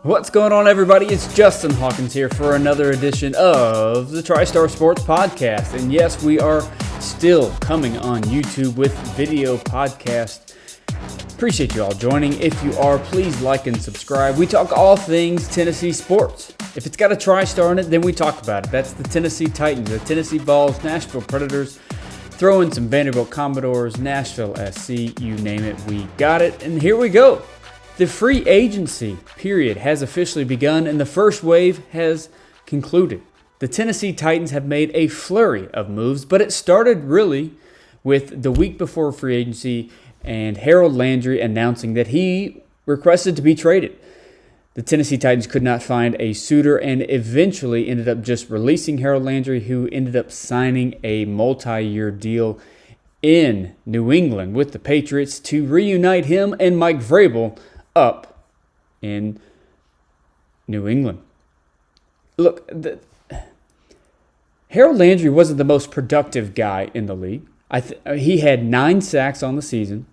What's going on, everybody? It's Justin Hawkins here for another edition of the TriStar Sports Podcast. And yes, we are still coming on YouTube with video podcast. Appreciate you all joining. If you are, please like and subscribe. We talk all things Tennessee sports. If it's got a TriStar in it, then we talk about it. That's the Tennessee Titans, the Tennessee Vols, Nashville Predators. Throw in some Vanderbilt Commodores, Nashville SC, you name it, we got it. And here we go. The free agency period has officially begun and the first wave has concluded. The Tennessee Titans have made a flurry of moves, but it started really with the week before free agency and Harold Landry announcing that he requested to be traded. The Tennessee Titans could not find a suitor and eventually ended up just releasing Harold Landry, who ended up signing a multi-year deal in New England with the Patriots to reunite him and Mike Vrabel up in New England. Look, Harold Landry wasn't the most productive guy in the league. He had 9 sacks on the season.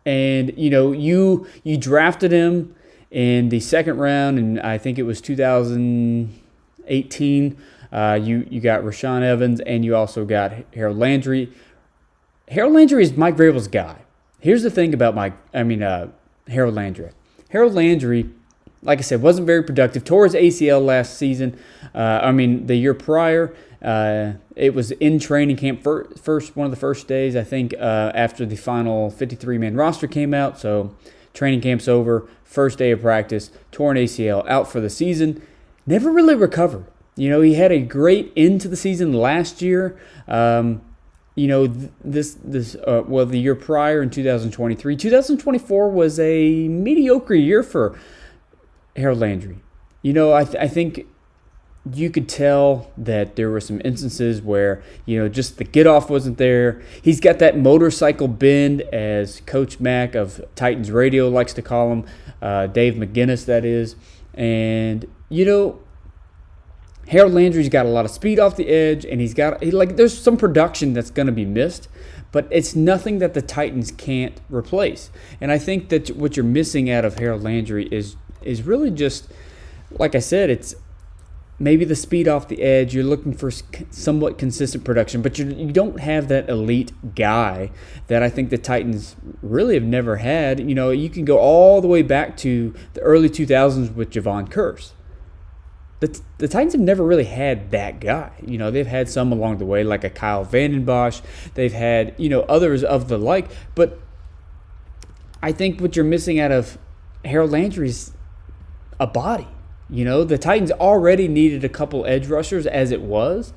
And, you drafted him in the second round, and I think it was 2018. You got Rashaan Evans, and you also got Harold Landry. Harold Landry is Mike Vrabel's guy. Here's the thing about Harold Landry. Harold Landry, like I said, wasn't very productive. Tore his ACL last season. The year prior. It was in training camp one of the first days, I think, after the final 53-man roster came out. So training camp's over. First day of practice. Torn ACL, out for the season. Never really recovered. He had a great end to the season last year. The year prior in 2023. 2024 was a mediocre year for Harold Landry. I think you could tell that there were some instances where, just the get-off wasn't there. He's got that motorcycle bend, as Coach Mack of Titans Radio likes to call him, Dave McGinnis, that is. And, Harold Landry's got a lot of speed off the edge, and there's some production that's going to be missed, but it's nothing that the Titans can't replace. And I think that what you're missing out of Harold Landry is really just, like I said, it's maybe the speed off the edge. You're looking for somewhat consistent production, but you don't have that elite guy that I think the Titans really have never had. You can go all the way back to the early 2000s with Javon Curse. The Titans have never really had that guy. They've had some along the way, like a Kyle Vandenbosch. They've had, others of the like. But I think what you're missing out of Harold Landry is a body. The Titans already needed a couple edge rushers as it was.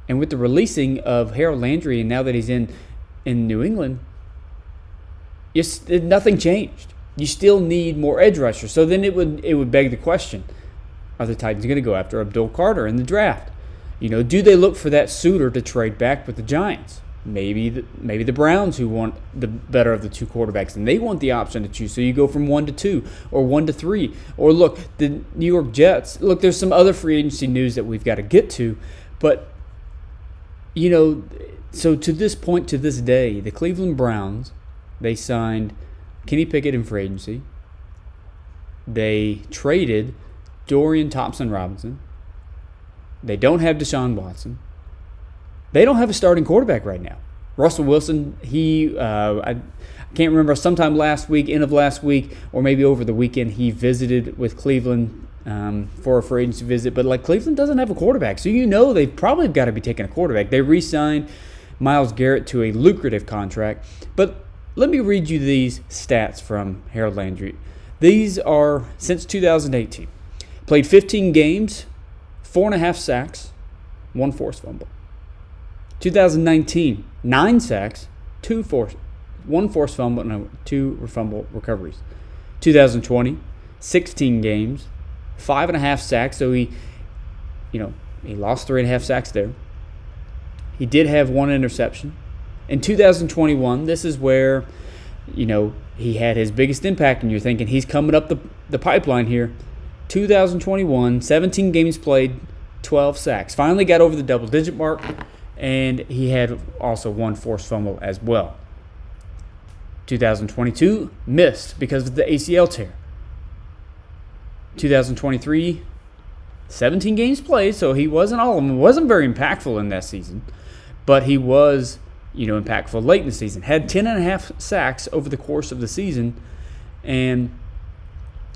And with the releasing of Harold Landry, and now that he's in New England, nothing changed. You still need more edge rushers. So then it would beg the question, are the Titans going to go after Abdul Carter in the draft? Do they look for that suitor to trade back with the Giants? Maybe the Browns, who want the better of the two quarterbacks, and they want the option to choose. So you go from 1 to 2 or 1 to 3. Or look, the New York Jets. Look, there's some other free agency news that we've got to get to. But, so to this point, to this day, the Cleveland Browns, they signed Kenny Pickett in free agency. They traded Dorian Thompson-Robinson. They don't have Deshaun Watson. They don't have a starting quarterback right now. Russell Wilson, I can't remember, sometime last week, end of last week, or maybe over the weekend, he visited with Cleveland for a free agency visit. But Cleveland doesn't have a quarterback, so they've probably got to be taking a quarterback. They re-signed Myles Garrett to a lucrative contract. But let me read you these stats from Harold Landry. These are since 2018. Played 15 games, 4.5 sacks, 1 forced fumble. 2019, 9 sacks, 1 forced fumble, and 2 fumble recoveries. 2020, 16 games, 5.5 sacks. So he lost 3.5 sacks there. He did have 1 interception. In 2021, this is where, he had his biggest impact, and you're thinking he's coming up the pipeline here. 2021, 17 games played, 12 sacks. Finally got over the double-digit mark, and he had also 1 forced fumble as well. 2022, missed because of the ACL tear. 2023, 17 games played, so he wasn't all of them. Wasn't very impactful in that season, but he was, impactful late in the season. Had 10.5 sacks over the course of the season, and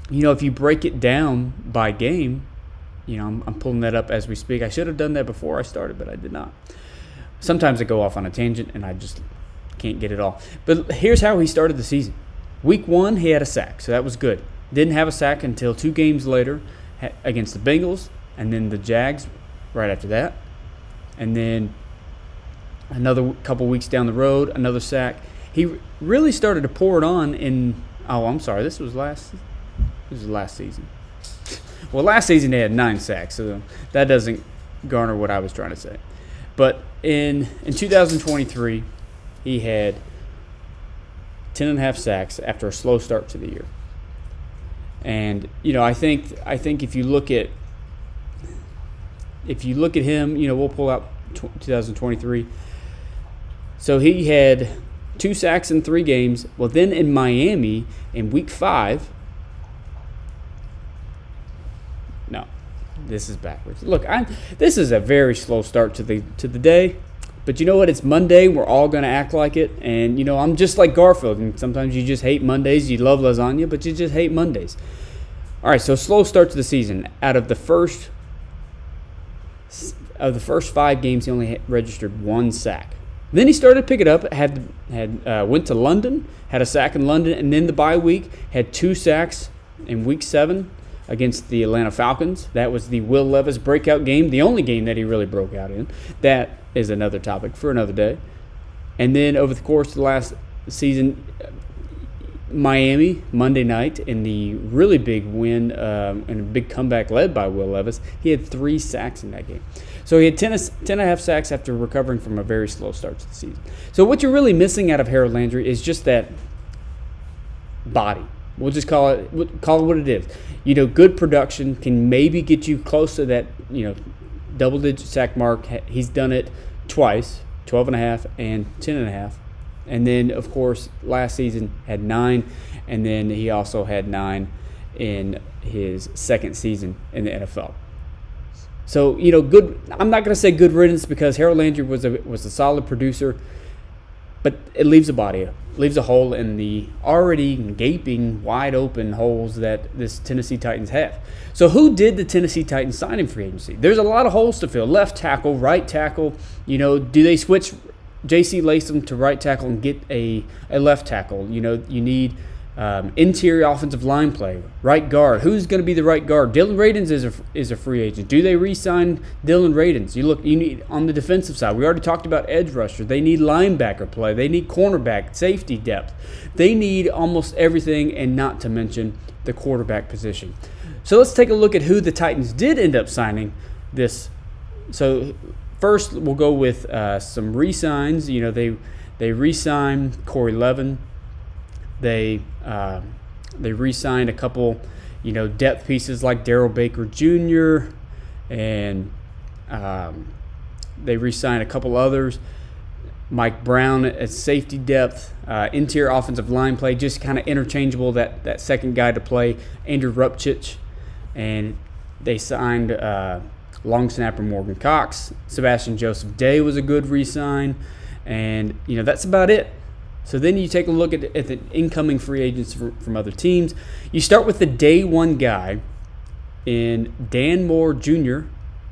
if you break it down by game, I'm pulling that up as we speak. I should have done that before I started, but I did not. Sometimes I go off on a tangent, and I just can't get it all. But here's how he started the season. Week 1, he had a sack, so that was good. Didn't have a sack until 2 games later against the Bengals, and then the Jags right after that. And then another couple weeks down the road, another sack. He really started to pour it on this was last season. Well, last season they had 9 sacks, so that doesn't garner what I was trying to say. But in 2023, he had 10.5 sacks after a slow start to the year. And I think if you look at him, we'll pull out 2023. So he had 2 sacks in 3 games. Well, then in Miami in week 5. No, this is backwards. Look, this is a very slow start to the day. But you know what? It's Monday. We're all going to act like it. And, I'm just like Garfield. And sometimes you just hate Mondays. You love lasagna, but you just hate Mondays. All right, so slow start to the season. Out of the first 5 games, he only registered 1 sack. Then he started to pick it up. Went to London, had a sack in London, and then the bye week had 2 sacks in week 7 against the Atlanta Falcons. That was the Will Levis breakout game, the only game that he really broke out in. That is another topic for another day. And then over the course of the last season, Miami, Monday night, in the really big win and a big comeback led by Will Levis, he had 3 sacks in that game. So he had 10.5 sacks after recovering from a very slow start to the season. So what you're really missing out of Harold Landry is just that body. We'll just call it what it is. Good production can maybe get you close to that, double-digit sack mark. He's done it twice, 12.5 and 10.5. And then, of course, last season had 9, and then he also had 9 in his second season in the NFL. So, good. I'm not going to say good riddance because Harold Landry was a solid producer, but it leaves a hole in the already gaping, wide-open holes that this Tennessee Titans have. So who did the Tennessee Titans sign in free agency? There's a lot of holes to fill. Left tackle, right tackle. Do they switch J.C. Latham to right tackle and get a left tackle? You need interior offensive line play, right guard. Who's going to be the right guard? Dylan Radins is a free agent. Do they re-sign Dylan Radins? You need on the defensive side. We already talked about edge rusher. They need linebacker play. They need cornerback, safety depth. They need almost everything, and not to mention the quarterback position. So let's take a look at who the Titans did end up signing this. So first, we'll go with some re-signs. They re-signed Corey Levin. They re-signed a couple, depth pieces like Darrell Baker Jr. and they re-signed a couple others. Mike Brown at safety depth, interior offensive line play, just kind of interchangeable. That second guy to play, Andrew Rupchich, and they signed long snapper Morgan Cox. Sebastian Joseph Day was a good re-sign, and that's about it. So then you take a look at the incoming free agents from other teams. You start with the day one guy in Dan Moore Jr.,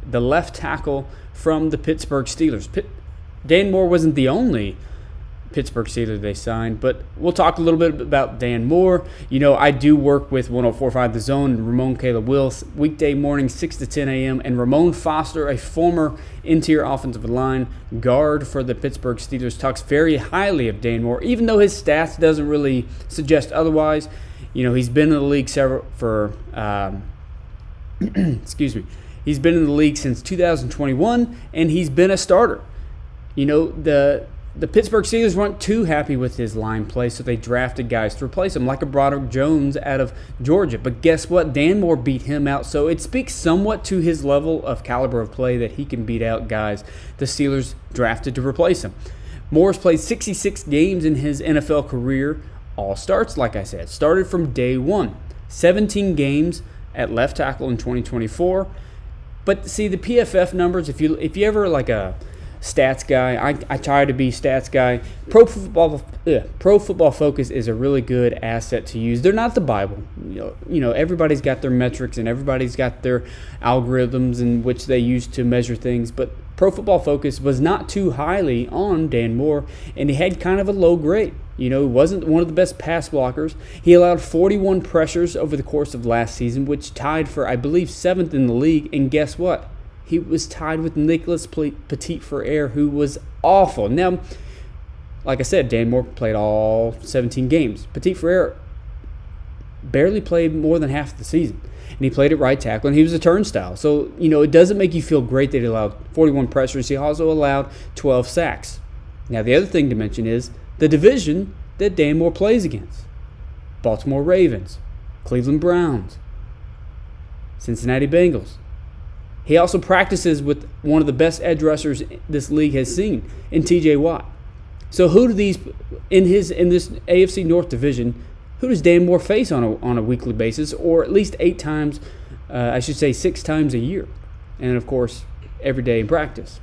the left tackle from the Pittsburgh Steelers. Dan Moore wasn't the only Pittsburgh Steelers they signed, but we'll talk a little bit about Dan Moore. I do work with 104.5 The Zone and Ramon Caleb Wills weekday morning 6 to 10 a.m. And Ramon Foster, a former interior offensive line guard for the Pittsburgh Steelers, talks very highly of Dan Moore, even though his stats doesn't really suggest otherwise. He's been in the league He's been in the league since 2021, and he's been a starter. The Pittsburgh Steelers weren't too happy with his line play, so they drafted guys to replace him, like a Broderick Jones out of Georgia. But guess what? Dan Moore beat him out, so it speaks somewhat to his level of caliber of play that he can beat out guys the Steelers drafted to replace him. Moore's played 66 games in his NFL career, all starts, like I said. Started from day one. 17 games at left tackle in 2024. But see, the PFF numbers, if you ever like a stats guy, I try to be stats guy. Pro Football Focus is a really good asset to use. They're not the Bible. Everybody's got their metrics and everybody's got their algorithms in which they use to measure things. But Pro Football Focus was not too highly on Dan Moore, and he had kind of a low grade. He wasn't one of the best pass blockers. He allowed 41 pressures over the course of last season, which tied for, I believe, 7th in the league. And guess what? He was tied with Nicholas Petit-Frere, who was awful. Now, like I said, Dan Moore played all 17 games. Petit-Frere barely played more than half the season. And he played at right tackle, and he was a turnstile. So, it doesn't make you feel great that he allowed 41 pressures. He also allowed 12 sacks. Now, the other thing to mention is the division that Dan Moore plays against. Baltimore Ravens, Cleveland Browns, Cincinnati Bengals. He also practices with one of the best edge rushers this league has seen in TJ Watt. So who do these in this AFC North division, who does Dan Moore face on a weekly basis, or at least 6 times a year? And of course, every day in practice.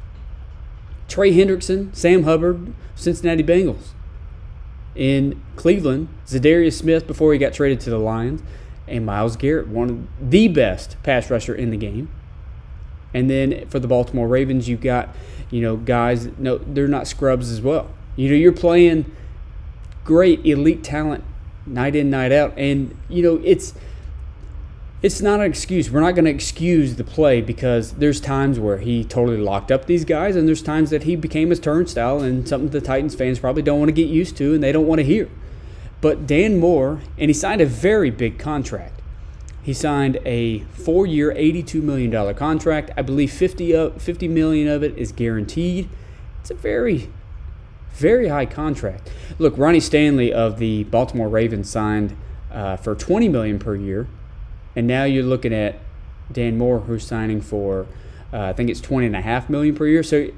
Trey Hendrickson, Sam Hubbard, Cincinnati Bengals. In Cleveland, Zadarius Smith before he got traded to the Lions, and Myles Garrett, one of the best pass rusher in the game. And then for the Baltimore Ravens, you've got, guys, no, they're not scrubs as well. You're playing great elite talent night in, night out. And, it's not an excuse. We're not going to excuse the play because there's times where he totally locked up these guys, and there's times that he became his turnstile, and something the Titans fans probably don't want to get used to and they don't want to hear. But Dan Moore, and he signed a very big contract. He signed a 4-year, $82 million contract. I believe $50 million of it is guaranteed. It's a very, very high contract. Look, Ronnie Stanley of the Baltimore Ravens signed for $20 million per year, and now you're looking at Dan Moore, who's signing for I think it's $20.5 million per year. So,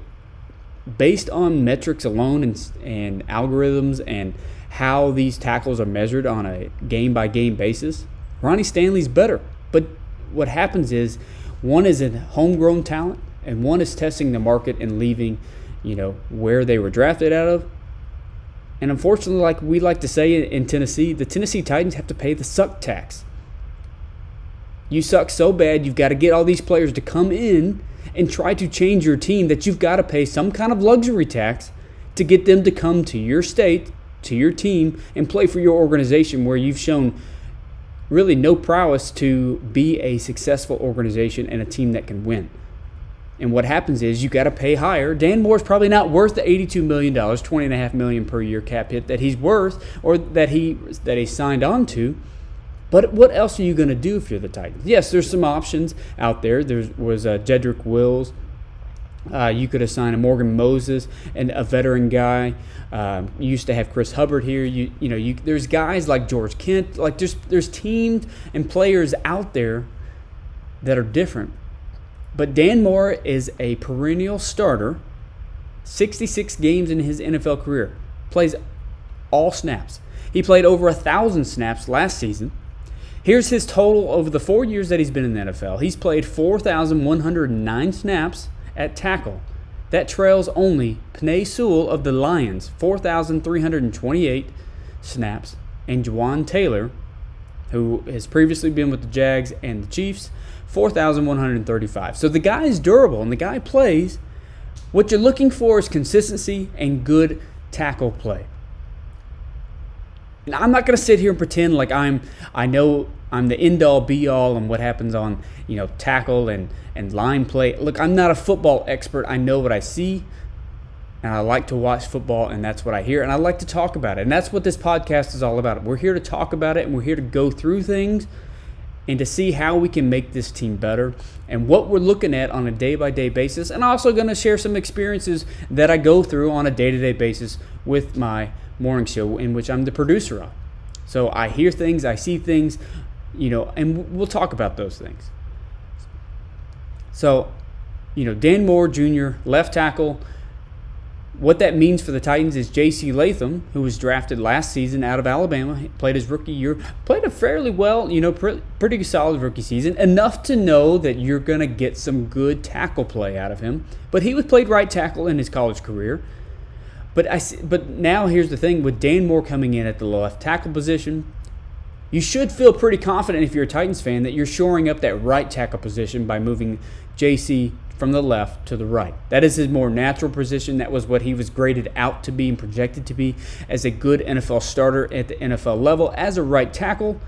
based on metrics alone and algorithms and how these tackles are measured on a game-by-game basis, Ronnie Stanley's better. But what happens is one is a homegrown talent and one is testing the market and leaving, where they were drafted out of. And unfortunately, like we like to say in Tennessee, the Tennessee Titans have to pay the suck tax. You suck so bad, you've got to get all these players to come in and try to change your team that you've got to pay some kind of luxury tax to get them to come to your state, to your team, and play for your organization where you've shown really no prowess to be a successful organization and a team that can win. And what happens is you got to pay higher. Dan Moore's probably not worth the $82 million, $20.5 million per year cap hit that he's worth or that he signed on to. But what else are you going to do if you're the Titans? Yes, there's some options out there. There was Jedrick Wills. You could assign a Morgan Moses and a veteran guy. You used to have Chris Hubbard here. There's guys like George Kent. Like there's teams and players out there that are different. But Dan Moore is a perennial starter. 66 games in his NFL career. Plays all snaps. He played over 1,000 snaps last season. Here's his total over the 4 years that he's been in the NFL. He's played 4,109 snaps at tackle. That trails only Penei Sewell of the Lions, 4,328 snaps, and Juwan Taylor, who has previously been with the Jags and the Chiefs, 4,135. So the guy is durable and the guy plays. What you're looking for is consistency and good tackle play. And I'm not going to sit here and pretend like I know I'm the end-all, be-all on what happens on, tackle and line play. Look, I'm not a football expert. I know what I see, and I like to watch football, and that's what I hear, and I like to talk about it. And that's what this podcast is all about. We're here to talk about it, and we're here to go through things and to see how we can make this team better and what we're looking at on a day-by-day basis. And I'm also going to share some experiences that I go through on a day-to-day basis with my morning show in which I'm the producer of. So I hear things, I see things, and we'll talk about those things. So, Dan Moore Jr., left tackle, What that means for the Titans is J.C. Latham, who was drafted last season out of Alabama, played his rookie year, played a fairly well, pretty solid rookie season, enough to know that you're going to get some good tackle play out of him. But he was played right tackle in his college career. But now here's the thing, with Dan Moore coming in at the left tackle position, you should feel pretty confident if you're a Titans fan that you're shoring up that right tackle position by moving J.C. from the left to the right. That is his more natural position. That was what he was graded out to be and projected to be as a good NFL starter at the NFL level as a right tackle.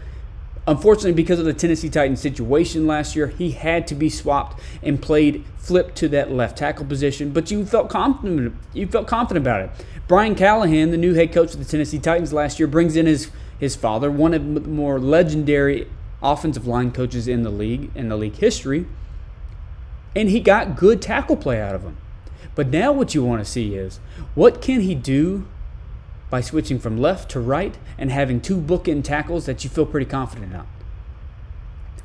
Unfortunately, because of the Tennessee Titans situation last year, he had to be swapped and flipped to that left tackle position. But you felt confident. You felt confident about it. Brian Callahan, the new head coach of the Tennessee Titans last year, brings in his father, one of the more legendary offensive line coaches in the league history. And he got good tackle play out of him. But now what you want to see is, what can he do by switching from left to right and having two bookend tackles that you feel pretty confident on?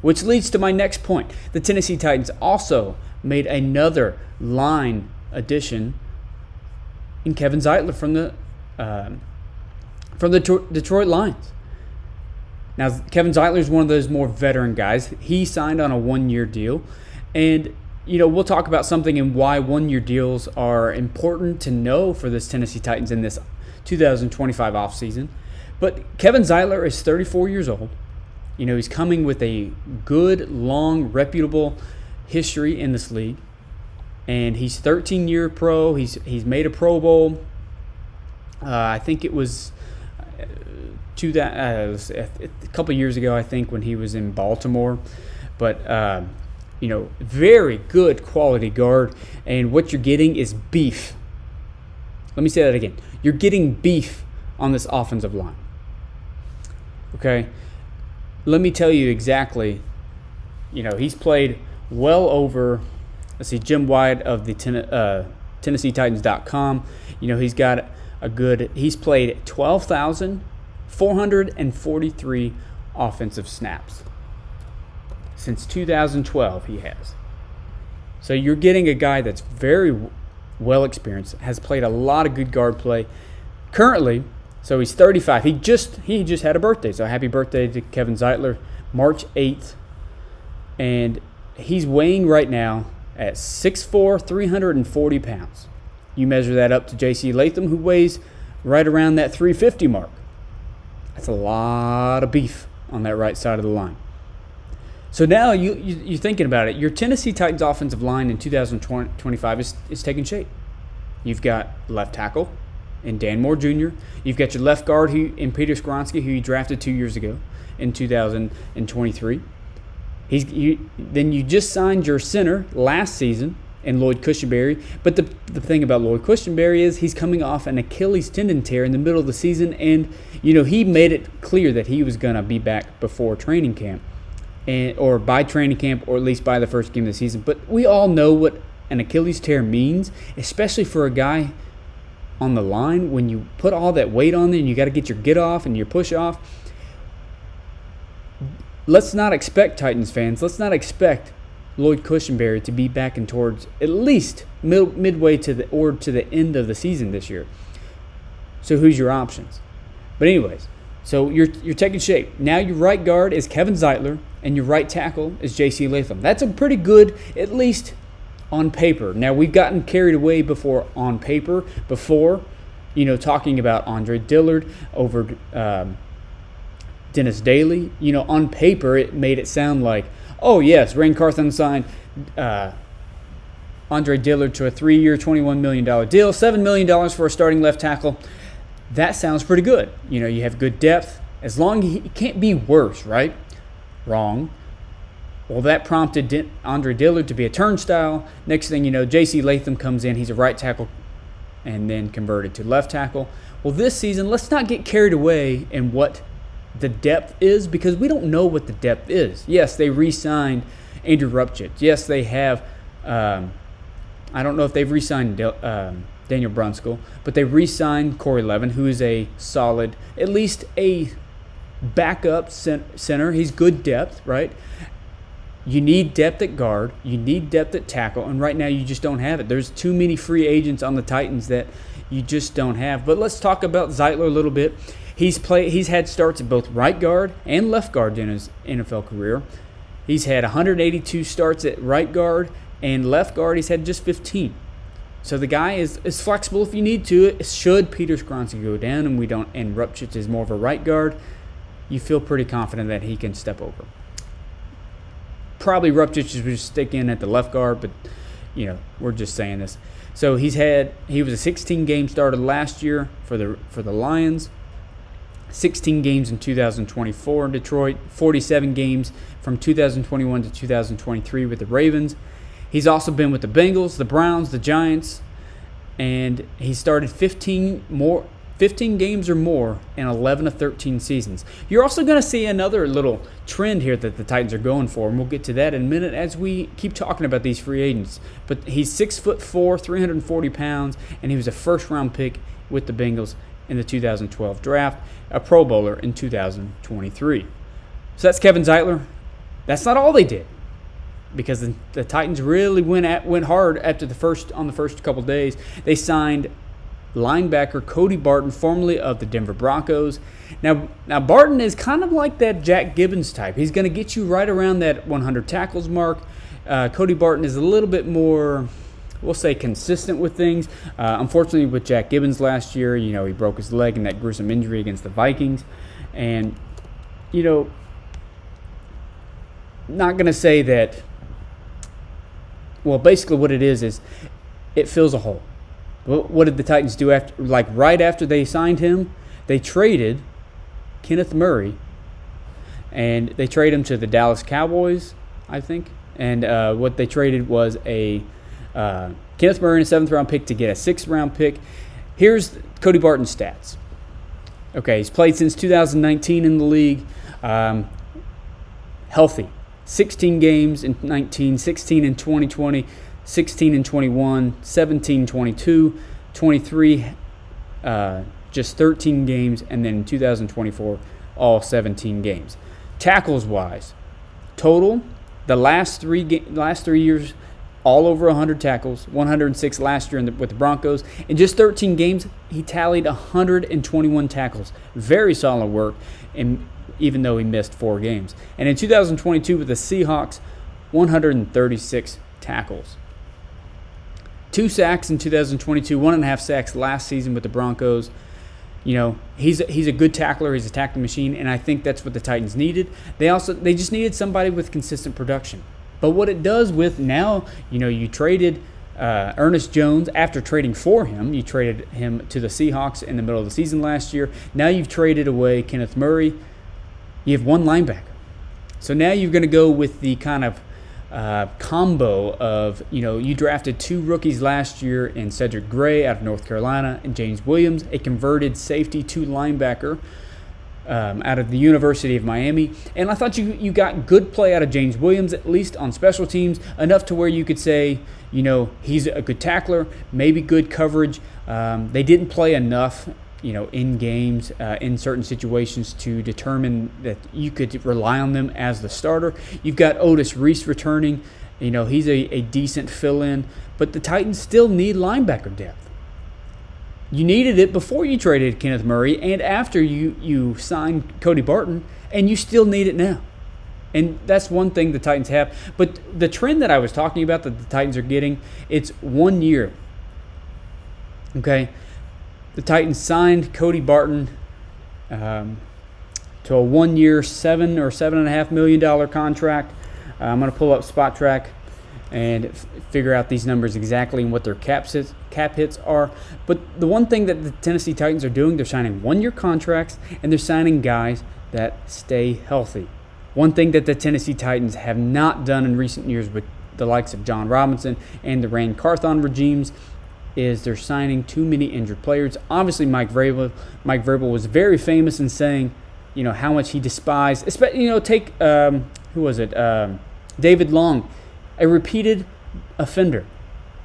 Which leads to my next point. The Tennessee Titans also made another line addition in Kevin Zeitler from the Detroit Lions. Now, Kevin Zeitler is one of those more veteran guys. He signed on a one-year deal. And we'll talk about something and why one-year deals are important to know for this Tennessee Titans in this 2025 offseason. But Kevin Zeitler is 34 years old. He's coming with a good, long, reputable history in this league. And he's 13-year pro. He's made a Pro Bowl. I think it was a couple years ago, I think, when he was in Baltimore. But very good quality guard, and what you're getting is beef. Let me say that again. You're getting beef on this offensive line. Okay? Let me tell you exactly, he's played well over, Jim White of the TennesseeTitans.com, he's played 12,443 offensive snaps. Since 2012, he has. So you're getting a guy that's very well experienced, has played a lot of good guard play. Currently, so he's 35. He just had a birthday. So happy birthday to Kevin Zeitler, March 8th. And he's weighing right now at 6'4", 340 pounds. You measure that up to J.C. Latham, who weighs right around that 350 mark. That's a lot of beef on that right side of the line. So now you're thinking about it. Your Tennessee Titans offensive line in 2025 is taking shape. You've got left tackle in Dan Moore Jr. You've got your left guard in Peter Skoronski, who you drafted 2 years ago in 2023. Then you just signed your center last season in Lloyd Cushenberry. But the thing about Lloyd Cushenberry is he's coming off an Achilles tendon tear in the middle of the season, and he made it clear that he was going to be back before training camp. Or by training camp, or at least by the first game of the season. But we all know what an Achilles tear means, especially for a guy on the line. When you put all that weight on there and you got to get your get off and your push off. Let's not expect, Titans fans, Lloyd Cushenberry to be back in towards at least midway to the end of the season this year. So who's your options? But anyways, so you're taking shape. Now your right guard is Kevin Zeitler, and your right tackle is J.C. Latham. That's a pretty good, at least on paper. Now, we've gotten carried away before, talking about Andre Dillard over Dennis Daly. On paper, it made it sound like, oh, yes, Rain Carthon signed Andre Dillard to a 3-year, $21 million deal, $7 million for a starting left tackle. That sounds pretty good. You have good depth. As long as he can't be worse, right? Wrong. Well, that prompted Andre Dillard to be a turnstile. Next thing you know, J.C. Latham comes in. He's a right tackle and then converted to left tackle. Well, this season, let's not get carried away in what the depth is, because we don't know what the depth is. Yes, they re-signed Andrew Rupchitz. Yes, they have I don't know if they've re-signed Daniel Brunskill, but they re-signed Corey Levin, who is a solid, at least a backup center. He's good depth, right? You need depth at guard. You need depth at tackle. And right now you just don't have it. There's too many free agents on the Titans that you just don't have. But let's talk about Zeitler a little bit. He's had starts at both right guard and left guard in his NFL career. He's had 182 starts at right guard, and left guard he's had just 15. So the guy is flexible if you need to. Should Peter Skronsky go down and Rupchich is more of a right guard, you feel pretty confident that he can step over. Probably Rupchich would stick in at the left guard, but we're just saying this. So he was a 16-game starter last year for the Lions. 16 games in 2024 in Detroit, 47 games from 2021 to 2023 with the Ravens. He's also been with the Bengals, the Browns, the Giants, and he started 15 games or more in 11 of 13 seasons. You're also going to see another little trend here that the Titans are going for, and we'll get to that in a minute as we keep talking about these free agents. But he's 6'4", 340 pounds, and he was a first-round pick with the Bengals in the 2012 draft, a Pro Bowler in 2023. So that's Kevin Zeitler. That's not all they did, because the Titans really went hard on the first couple days. They signed linebacker Cody Barton, formerly of the Denver Broncos. Now Barton is kind of like that Jack Gibbons type. He's going to get you right around that 100 tackles mark. Cody Barton is a little bit more, we'll say, consistent with things. Unfortunately, with Jack Gibbons last year, he broke his leg in that gruesome injury against the Vikings. And, not going to say that, well, basically what it is it fills a hole. What did the Titans do right after they signed him? They traded Kenneth Murray, and they traded him to the Dallas Cowboys, I think. And what they traded was a Kenneth Murray and a 7th-round pick to get a 6th-round pick. Here's Cody Barton's stats. Okay, he's played since 2019 in the league. Healthy. 16 games in 19, 16 in 2020, 16 in 21, 17, 22, 23, just 13 games, and then in 2024, all 17 games. Tackles-wise, total, the last three years, all over 100 tackles, 106 last year with the Broncos. In just 13 games, he tallied 121 tackles. Very solid work, even though he missed 4 games. And in 2022 with the Seahawks, 136 tackles. 2 sacks in 2022, 1.5 sacks last season with the Broncos. He's a good tackler. He's a tackling machine, and I think that's what the Titans needed. They just needed somebody with consistent production. But what it does with now, you traded Ernest Jones after trading for him. You traded him to the Seahawks in the middle of the season last year. Now you've traded away Kenneth Murray. You have 1 linebacker. So now you're going to go with the kind of combo of, you drafted 2 rookies last year in Cedric Gray out of North Carolina and James Williams, a converted safety to linebacker out of the University of Miami. And I thought you got good play out of James Williams, at least on special teams, enough to where you could say, he's a good tackler, maybe good coverage. They didn't play enough, in games, in certain situations to determine that you could rely on them as the starter. You've got Otis Reese returning. He's a decent fill-in. But the Titans still need linebacker depth. You needed it before you traded Kenneth Murray and after you signed Cody Barton, and you still need it now. And that's one thing the Titans have. But the trend that I was talking about that the Titans are getting, it's 1 year. Okay? The Titans signed Cody Barton to a 1 year, $7 or $7.5 million contract. I'm going to pull up Spot Track and figure out these numbers exactly and what their cap hits are. But the one thing that the Tennessee Titans are doing, they're signing 1 year contracts, and they're signing guys that stay healthy. One thing that the Tennessee Titans have not done in recent years with the likes of John Robinson and the Rand Carthon regimes is they're signing too many injured players. Obviously, Mike Vrabel was very famous in saying, how much he despised, especially, take, who was it? David Long, a repeated offender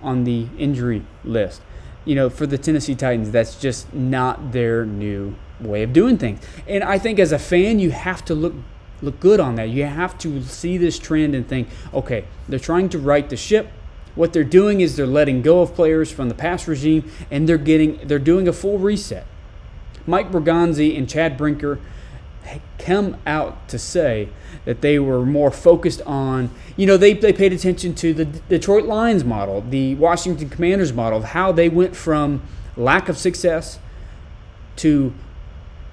on the injury list. For the Tennessee Titans, that's just not their new way of doing things. And I think as a fan, you have to look look good on that. You have to see this trend and think, okay, they're trying to right the ship. What they're doing is they're letting go of players from the past regime, and they're doing a full reset. Mike Bergonzi and Chad Brinker come out to say that they were more focused on, they paid attention to the Detroit Lions model, the Washington Commanders model, of how they went from lack of success to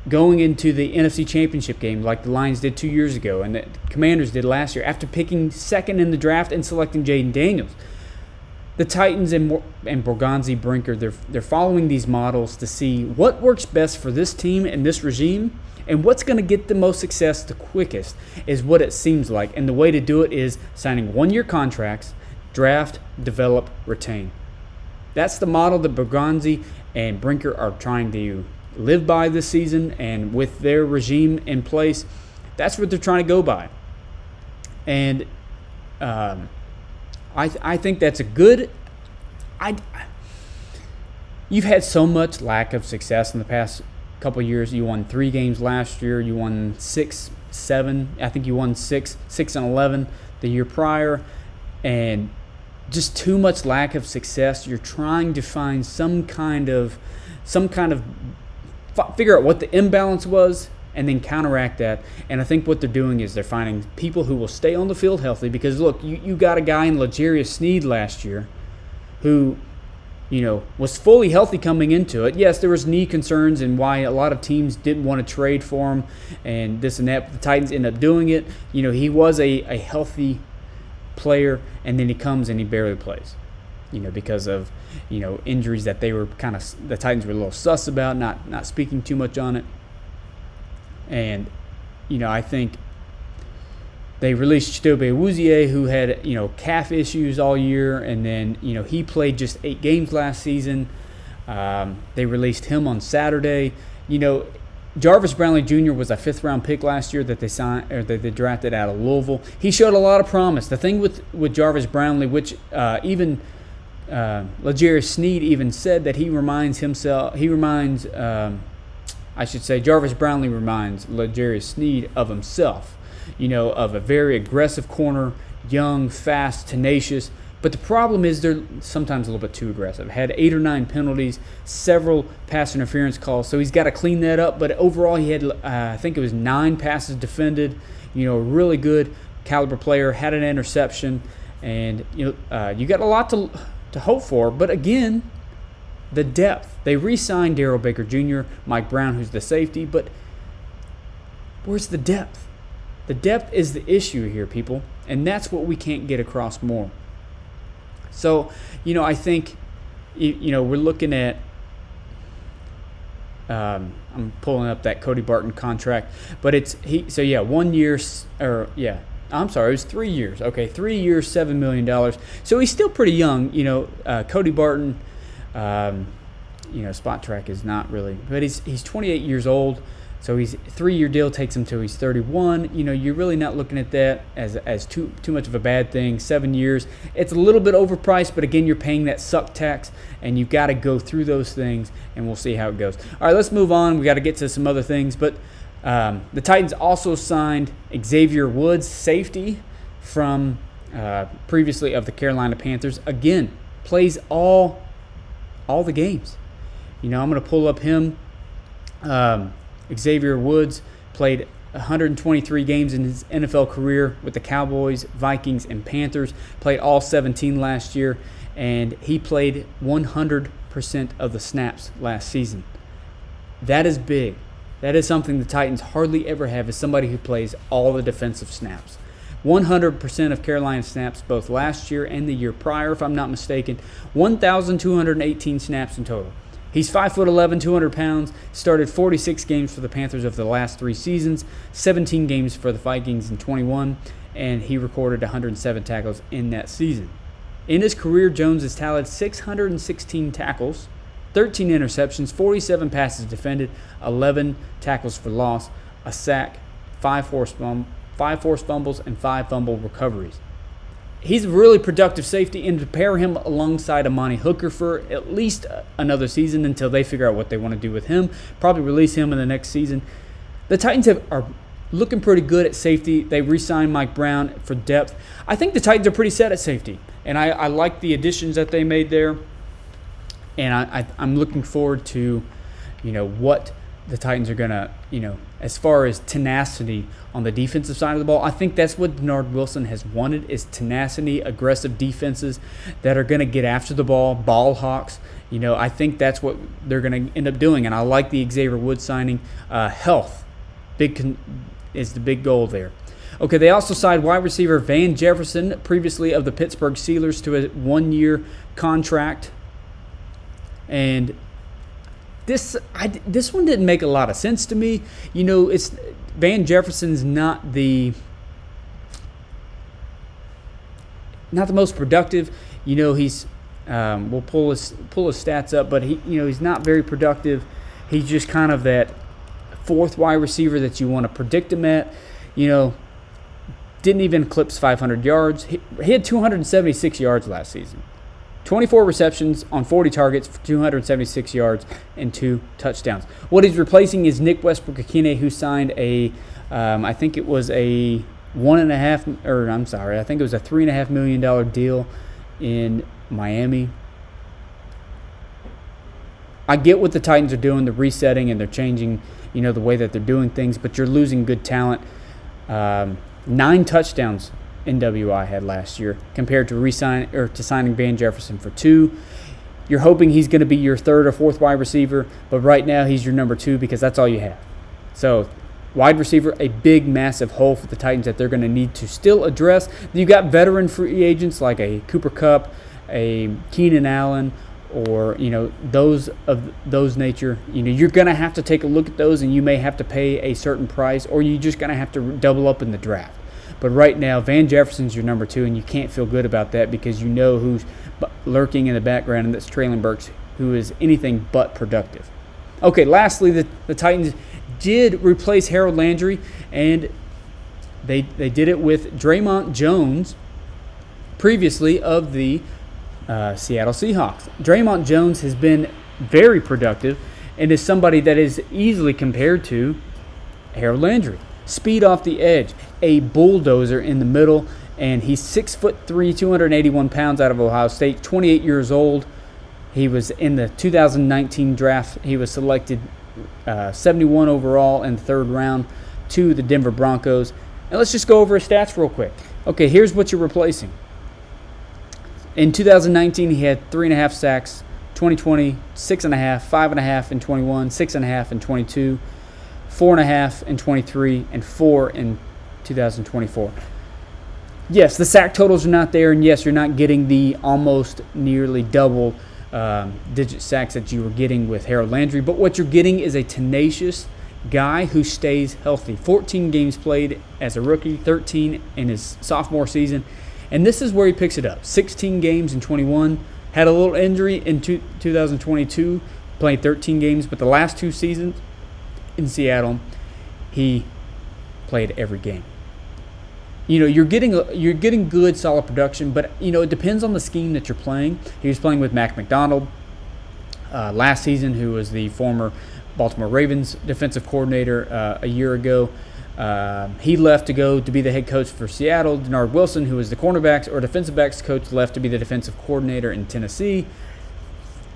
going into the NFC Championship game like the Lions did 2 years ago and the Commanders did last year after picking second in the draft and selecting Jaden Daniels. The Titans and Bergonzi, Brinker, they're following these models to see what works best for this team and this regime, and what's going to get the most success the quickest is what it seems like. And the way to do it is signing one-year contracts, draft, develop, retain. That's the model that Bergonzi and Brinker are trying to live by this season, and with their regime in place, that's what they're trying to go by. And I think that's a good. You've had so much lack of success in the past couple of years. You won 3 games last year. You won 6, 7. I think you won 6 and 11 the year prior, and just too much lack of success. You're trying to find some kind of figure out what the imbalance was and then counteract that. And I think what they're doing is they're finding people who will stay on the field healthy, because look, you got a guy in L'Jarius Sneed last year who was fully healthy coming into it. Yes, there was knee concerns and why a lot of teams didn't want to trade for him and this and that, but the Titans ended up doing it. He was a healthy player, and then he comes and he barely plays, because of injuries that the Titans were a little sus about, not speaking too much on it. And I think they released Chidobe Awuzie, who had calf issues all year, and then he played just 8 games last season. They released him on Saturday. Jarvis Brownlee Jr. was a 5th-round pick last year that they signed, or that they drafted out of Louisville. He showed a lot of promise. The thing with Jarvis Brownlee, which even L'Jarius Sneed even said that Jarvis Brownlee reminds L'Jarius Sneed of himself, of a very aggressive corner, young, fast, tenacious. But the problem is they're sometimes a little bit too aggressive. Had 8 or 9 penalties, several pass interference calls, so he's got to clean that up. But overall, he had, I think it was 9 passes defended. Really good caliber player, had an interception, and you got a lot to hope for. But again, the depth. They re-signed Darrell Baker Jr., Mike Brown, who's the safety, but where's the depth? The depth is the issue here, people, and that's what we can't get across more. So, I think, we're looking at, I'm pulling up that Cody Barton contract, but it was 3 years. Okay, 3 years, $7 million. So he's still pretty young. Cody Barton, Spot Track is not really, but he's 28 years old. So he's 3-year deal takes him till he's 31. You're really not looking at that as too much of a bad thing. 7 years, it's a little bit overpriced, but again, you're paying that suck tax, and you've got to go through those things, and we'll see how it goes. All right, let's move on. We got to get to some other things, but the Titans also signed Xavier Woods, safety from previously of the Carolina Panthers. Again, plays all the games. I'm going to pull up him. Xavier Woods played 123 games in his NFL career with the Cowboys, Vikings, and Panthers. Played all 17 last year, and he played 100% of the snaps last season. That is big. That is something the Titans hardly ever have, is somebody who plays all the defensive snaps. 100% of Carolina snaps both last year and the year prior, if I'm not mistaken. 1,218 snaps in total. He's 5'11", 200 pounds, started 46 games for the Panthers over the last 3 seasons, 17 games for the Vikings in 21, and he recorded 107 tackles in that season. In his career, Jones has tallied 616 tackles, 13 interceptions, 47 passes defended, 11 tackles for loss, a sack, 5 forced fumbles, and 5 fumble recoveries. He's a really productive safety, and to pair him alongside Amani Hooker for at least another season until they figure out what they want to do with him, probably release him in the next season. The Titans are looking pretty good at safety. They re-signed Mike Brown for depth. I think the Titans are pretty set at safety, and I like the additions that they made there. And I'm looking forward to, what the Titans are going to, as far as tenacity on the defensive side of the ball. I think that's what Denard Wilson has wanted, is tenacity, aggressive defenses that are going to get after the ball hawks. I think that's what they're going to end up doing, and I like the Xavier Woods signing. Health is the big goal there. Okay, they also signed wide receiver Van Jefferson, previously of the Pittsburgh Steelers, to a 1-year contract. And this one didn't make a lot of sense to me. It's Van Jefferson's not the most productive. He's we'll pull his stats up, but he's not very productive. He's just kind of that fourth wide receiver that you want to predict him at. Didn't even eclipse 500 yards. He had 276 yards last season. 24 receptions on 40 targets for 276 yards and 2 touchdowns. What he's replacing is Nick Westbrook-Akine, who signed I think it was a $3.5 million deal in Miami. I get what the Titans are doing, the resetting, and they're changing, the way that they're doing things, but you're losing good talent. 9 touchdowns NWI had last year compared to signing Van Jefferson for 2. You're hoping he's going to be your third or fourth wide receiver, but right now he's your number 2 because that's all you have. So wide receiver, a big, massive hole for the Titans that they're going to need to still address. You got veteran free agents like a Cooper Kupp, a Keenan Allen, or those of those nature. You're going to have to take a look at those, and you may have to pay a certain price, or you're just going to have to double up in the draft. But right now, Van Jefferson's your number 2, and you can't feel good about that because you know who's lurking in the background, and that's Traylon Burks, who is anything but productive. Okay, lastly, the Titans did replace Harold Landry, and they did it with Draymond Jones, previously of the Seattle Seahawks. Draymond Jones has been very productive and is somebody that is easily compared to Harold Landry. Speed off the edge, a bulldozer in the middle, and he's 6'3", 281 pounds, out of Ohio State, 28 years old. He was in the 2019 draft. He was selected 71 overall in the 3rd round to the Denver Broncos. And let's just go over his stats real quick. Okay, here's what you're replacing. In 2019, he had 3.5 sacks. 2020, 6.5, 5.5 in 21, 6.5 in 22. 4.5 in 23, and 4 in 2024. Yes, the sack totals are not there, and yes, you're not getting the almost nearly double digit sacks that you were getting with Harold Landry, but what you're getting is a tenacious guy who stays healthy. 14 games played as a rookie, 13 in his sophomore season, and this is where he picks it up. 16 games in 21, had a little injury in 2022, played 13 games, but the last 2 seasons in Seattle, he played every game. You're getting good, solid production, but it depends on the scheme that you're playing. He was playing with Mac McDonald last season, who was the former Baltimore Ravens defensive coordinator a year ago. He left to go to be the head coach for Seattle. Denard Wilson, who was the cornerbacks or defensive backs coach, left to be the defensive coordinator in Tennessee.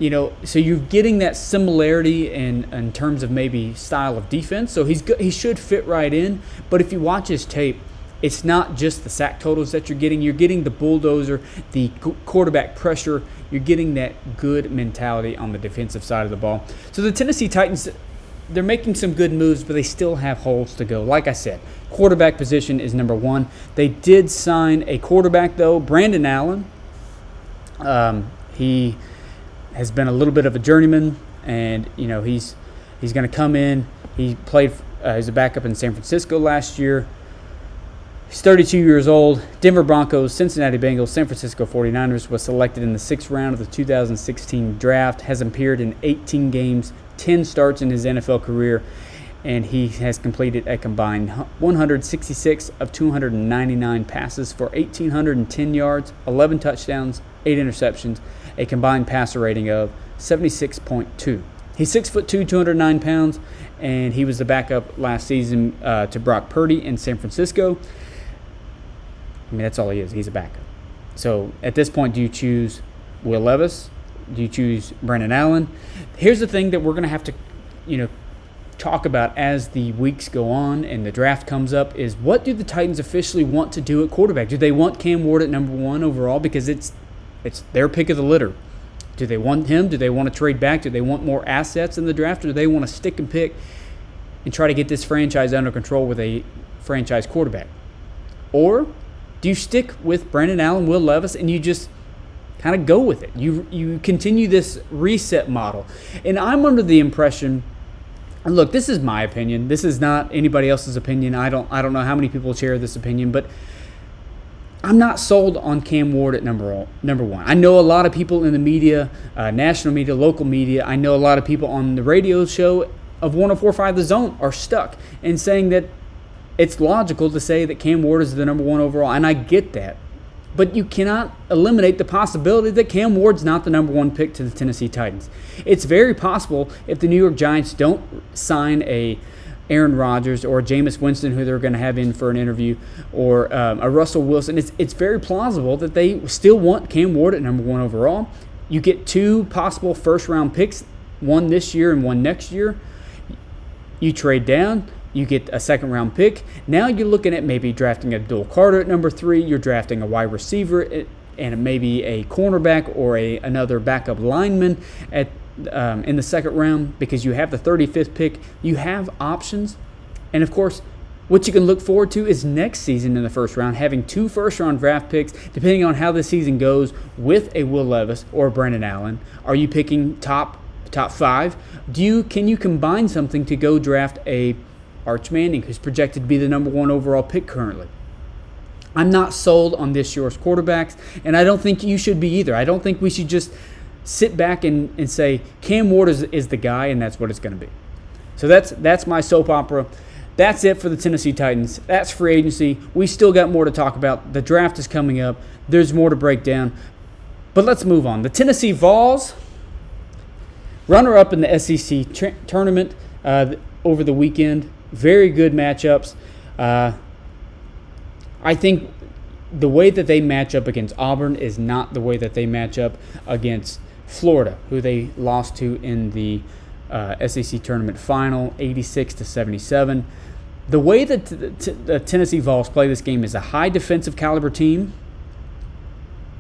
So you're getting that similarity in terms of maybe style of defense. So he should fit right in. But if you watch his tape, it's not just the sack totals that you're getting. You're getting the bulldozer, the quarterback pressure. You're getting that good mentality on the defensive side of the ball. So the Tennessee Titans, they're making some good moves, but they still have holes to go. Like I said, quarterback position is number 1. They did sign a quarterback, though, Brandon Allen. He has been a little bit of a journeyman, and he's going to come in. He played as a backup in San Francisco last year. He's 32 years old. Denver Broncos, Cincinnati Bengals, San Francisco 49ers, was selected in the 6th round of the 2016 draft, has appeared in 18 games, 10 starts in his NFL career, and he has completed a combined 166 of 299 passes for 1,810 yards, 11 touchdowns, 8 interceptions, a combined passer rating of 76.2. He's 6'2", 209 pounds, and he was the backup last season to Brock Purdy in San Francisco. I mean, that's all he is. He's a backup. So at this point, do you choose Will Levis? Do you choose Brandon Allen? Here's the thing that we're going to have to, talk about as the weeks go on and the draft comes up is, what do the Titans officially want to do at quarterback? Do they want Cam Ward at number 1 overall because it's their pick of the litter? Do they want him? Do they want to trade back? Do they want more assets in the draft? Or do they want to stick and pick and try to get this franchise under control with a franchise quarterback? Or do you stick with Brandon Allen, Will Levis, and you just kind of go with it? You continue this reset model. And I'm under the impression, and look, this is my opinion. This is not anybody else's opinion. I don't know how many people share this opinion, but I'm not sold on Cam Ward at number 1. I know a lot of people in the media, national media, local media. I know a lot of people on the radio show of 104.5 The Zone are stuck in saying that it's logical to say that Cam Ward is the number 1 overall, and I get that. But you cannot eliminate the possibility that Cam Ward's not the number 1 pick to the Tennessee Titans. It's very possible if the New York Giants don't sign a Aaron Rodgers or Jameis Winston, who they're going to have in for an interview, or a Russell Wilson, it's very plausible that they still want Cam Ward at number 1 overall. You get 2 possible first-round picks, one this year and one next year. You trade down. You get a second-round pick. Now you're looking at maybe drafting Abdul Carter at number 3. You're drafting a wide receiver and maybe a cornerback or another backup lineman in the second round because you have the 35th pick. You have options. And, of course, what you can look forward to is next season in the first round, having 2 first-round draft picks, depending on how the season goes, with a Will Levis or Brandon Allen. Are you picking top 5? Can you combine something to go draft a Arch Manning, who's projected to be the number 1 overall pick currently? I'm not sold on this year's quarterbacks, and I don't think you should be either. I don't think we should just sit back and say Cam Ward is the guy, and that's what it's going to be. So that's my soap opera. That's it for the Tennessee Titans. That's free agency. We still got more to talk about. The draft is coming up. There's more to break down. But let's move on. The Tennessee Vols, runner-up in the SEC tournament over the weekend. Very good matchups. I think the way that they match up against Auburn is not the way that they match up against Florida, who they lost to in the SEC tournament final, 86-77. The way that the Tennessee Vols play this game is a high defensive caliber team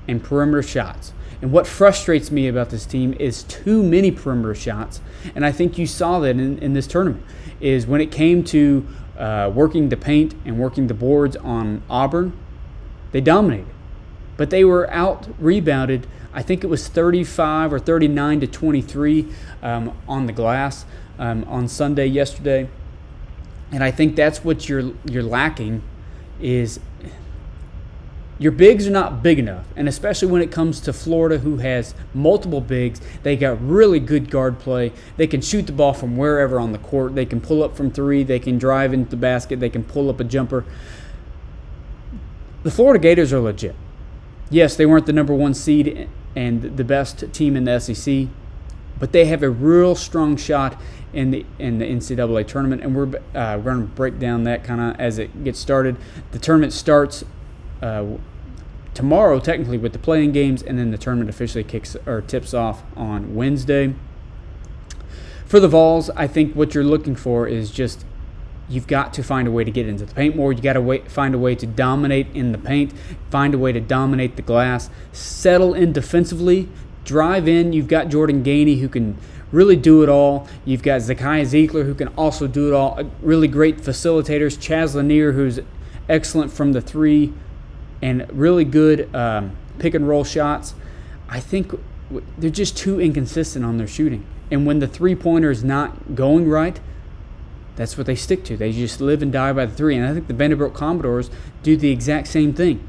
and perimeter shots. And what frustrates me about this team is too many perimeter shots. And I think you saw that in this tournament, is when it came to working the paint and working the boards on Auburn, they dominated. But they were out-rebounded, I think it was 35 or 39-23 on the glass on Sunday yesterday. And I think that's what you're lacking is your bigs are not big enough, and especially when it comes to Florida, who has multiple bigs. They got really good guard play. They can shoot the ball from wherever on the court. They can pull up from 3. They can drive into the basket. They can pull up a jumper. The Florida Gators are legit. Yes, they weren't the number 1 seed and the best team in the SEC, but they have a real strong shot in the NCAA tournament, and we're going to break down that kind of as it gets started. The tournament starts tomorrow, technically, with the playing games, and then the tournament officially tips off on Wednesday. For the Vols, I think what you're looking for is just you've got to find a way to get into the paint more. You got to find a way to dominate in the paint, find a way to dominate the glass, settle in defensively, drive in. You've got Jordan Gainey, who can really do it all. You've got Zakiya Ziegler, who can also do it all. Really great facilitators. Chaz Lanier, who's excellent from the 3, and really good pick and roll shots. I think they're just too inconsistent on their shooting. And when the 3-pointer is not going right, that's what they stick to. They just live and die by the 3. And I think the Vanderbilt Commodores do the exact same thing.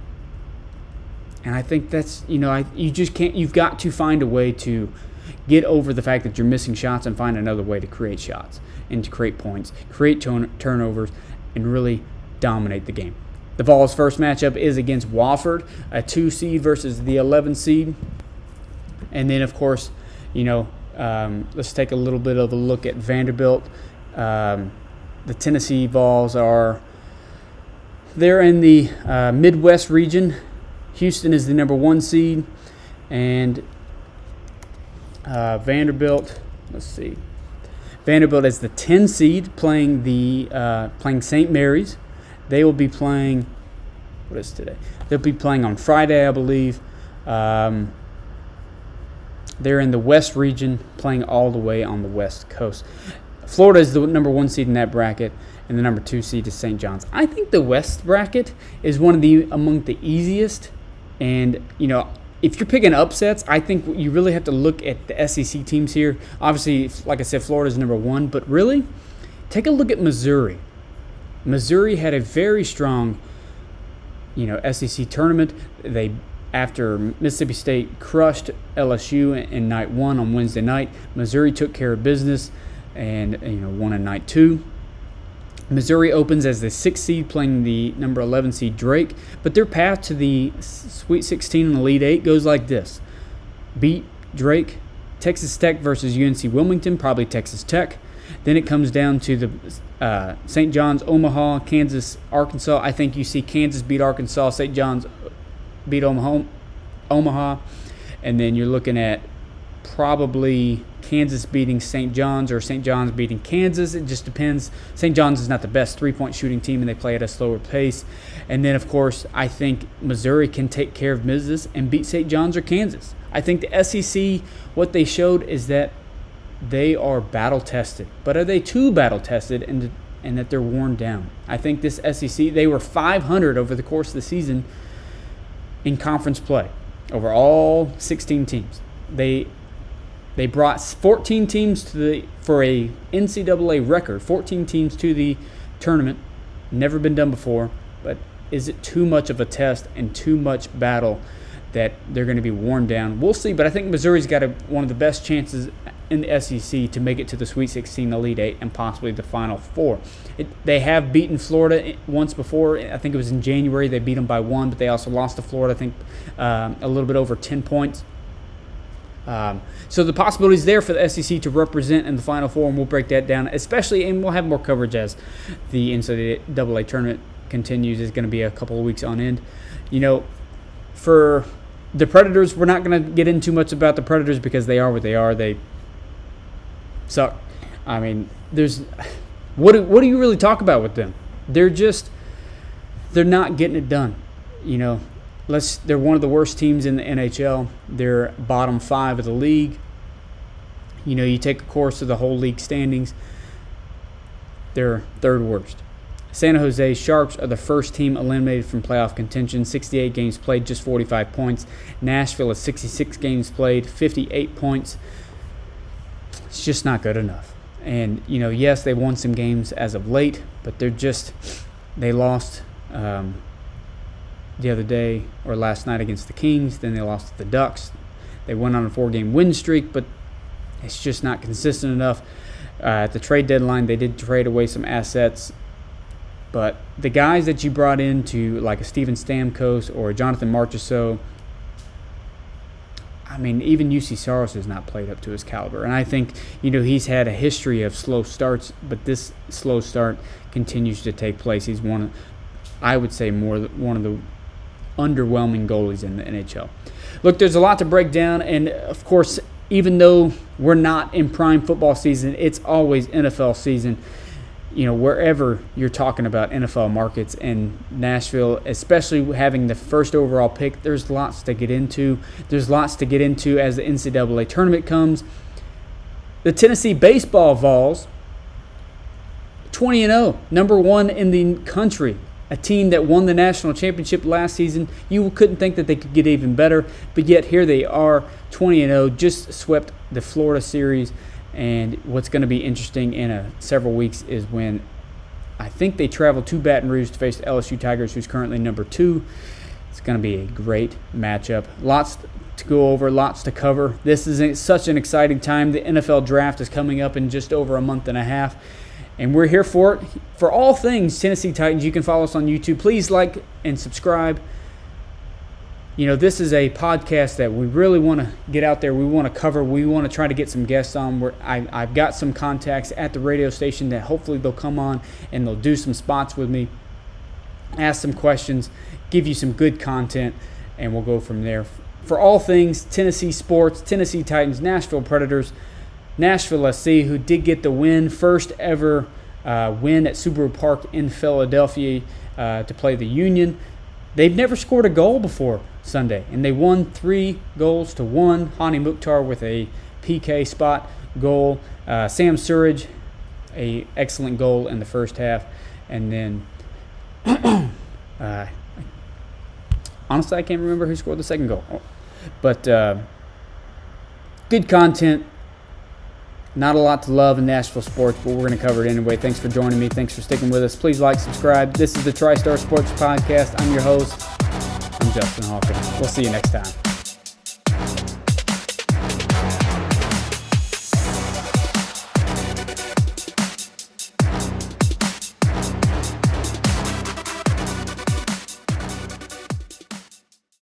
And I think that's, you just can't, you've got to find a way to get over the fact that you're missing shots and find another way to create shots and to create points, create turnovers, and really dominate the game. The Vols' first matchup is against Wofford, a 2 seed versus the 11 seed. And then, of course, Let's take a little bit of a look at Vanderbilt. The Tennessee Vols they're in the Midwest region. Houston is the number 1 seed, and Vanderbilt. Let's see. Vanderbilt is the 10 seed playing St. Mary's. They will be playing. What is today? They'll be playing on Friday, I believe. They're in the West region, playing all the way on the West Coast. Florida is the number 1 seed in that bracket, and the number 2 seed is St. John's. I think the West bracket is among the easiest. And, if you're picking upsets, I think you really have to look at the SEC teams here. Obviously, like I said, Florida's number 1, but really, take a look at Missouri. Missouri had a very strong, SEC tournament. After Mississippi State crushed LSU in night 1 on Wednesday night, Missouri took care of business and won in night 2. Missouri opens as the 6th seed playing the number 11 seed Drake, but their path to the Sweet 16 and Elite 8 goes like this. Beat Drake, Texas Tech versus UNC Wilmington, probably Texas Tech. Then it comes down to the St. John's, Omaha, Kansas, Arkansas. I think you see Kansas beat Arkansas, St. John's beat Omaha, and then you're looking at probably Kansas beating St. John's or St. John's beating Kansas. It just depends. St. John's is not the best three-point shooting team, and they play at a slower pace. And then, of course, I think Missouri can take care of business and beat St. John's or Kansas. I think the SEC, what they showed is that they are battle-tested. But are they too battle-tested and that they're worn down? I think this SEC, they were 500 over the course of the season in conference play over all 16 teams. They brought 14 teams for a NCAA record, 14 teams to the tournament. Never been done before, but is it too much of a test and too much battle that they're going to be worn down? We'll see, but I think Missouri's got one of the best chances in the SEC to make it to the Sweet 16, Elite 8, and possibly the Final Four. They have beaten Florida once before. I think it was in January. They beat them by 1, but they also lost to Florida, I think, a little bit over 10 points. So the possibility is there for the SEC to represent in the Final Four, and we'll break that down, and we'll have more coverage as the NCAA tournament continues. It's going to be a couple of weeks on end. For the Predators, we're not going to get into much about the Predators because they are what they are. They suck. I mean, what do you really talk about with them? They're not getting it done. They're one of the worst teams in the NHL. They're bottom 5 of the league. You take a course of the whole league standings. They're third worst. San Jose Sharks are the first team eliminated from playoff contention. 68 games played, just 45 points. Nashville is 66 games played, 58 points. It's just not good enough. And, yes, they won some games as of late, but they lost the other day or last night against the Kings. Then they lost to the Ducks. They went on a 4-game win streak, but it's just not consistent enough. At the trade deadline, they did trade away some assets. But the guys that you brought into, like a Steven Stamkos or a Jonathan Marchessault, I mean, even UC Saros has not played up to his caliber. And I think, he's had a history of slow starts, but this slow start continues to take place. He's one of the underwhelming goalies in the NHL. Look, there's a lot to break down, and of course, even though we're not in prime football season, it's always NFL season. Wherever you're talking about NFL markets, and Nashville, especially having the first overall pick, there's lots to get into. There's lots to get into as the NCAA tournament comes. The Tennessee baseball Vols, 20-0, number 1 in the country. A team that won the national championship last season. You couldn't think that they could get even better, but yet here they are, 20-0, just swept the Florida series. And what's going to be interesting in several weeks is when I think they travel to Baton Rouge to face the LSU Tigers, who's currently number 2. It's going to be a great matchup. Lots to go over, lots to cover. This is such an exciting time. The NFL draft is coming up in just over a month and a half. And we're here for it. For all things Tennessee Titans, you can follow us on YouTube. Please like and subscribe. this is a podcast that we really want to get out there. We want to cover. We want to try to get some guests on. I've got some contacts at the radio station that hopefully they'll come on and they'll do some spots with me, ask some questions, give you some good content, and we'll go from there. For all things Tennessee sports, Tennessee Titans, Nashville Predators, Nashville SC, who did get the win, first ever win at Subaru Park in Philadelphia to play the Union. They've never scored a goal before Sunday, and they won 3-1. Hani Mukhtar with a PK spot goal. Sam Surridge, a excellent goal in the first half. And then, honestly, I can't remember who scored the second goal. But good content. Not a lot to love in Nashville sports, but we're going to cover it anyway. Thanks for joining me. Thanks for sticking with us. Please like, subscribe. This is the TriStar Sports Podcast. I'm your host. I'm Justin Hawkins. We'll see you next time.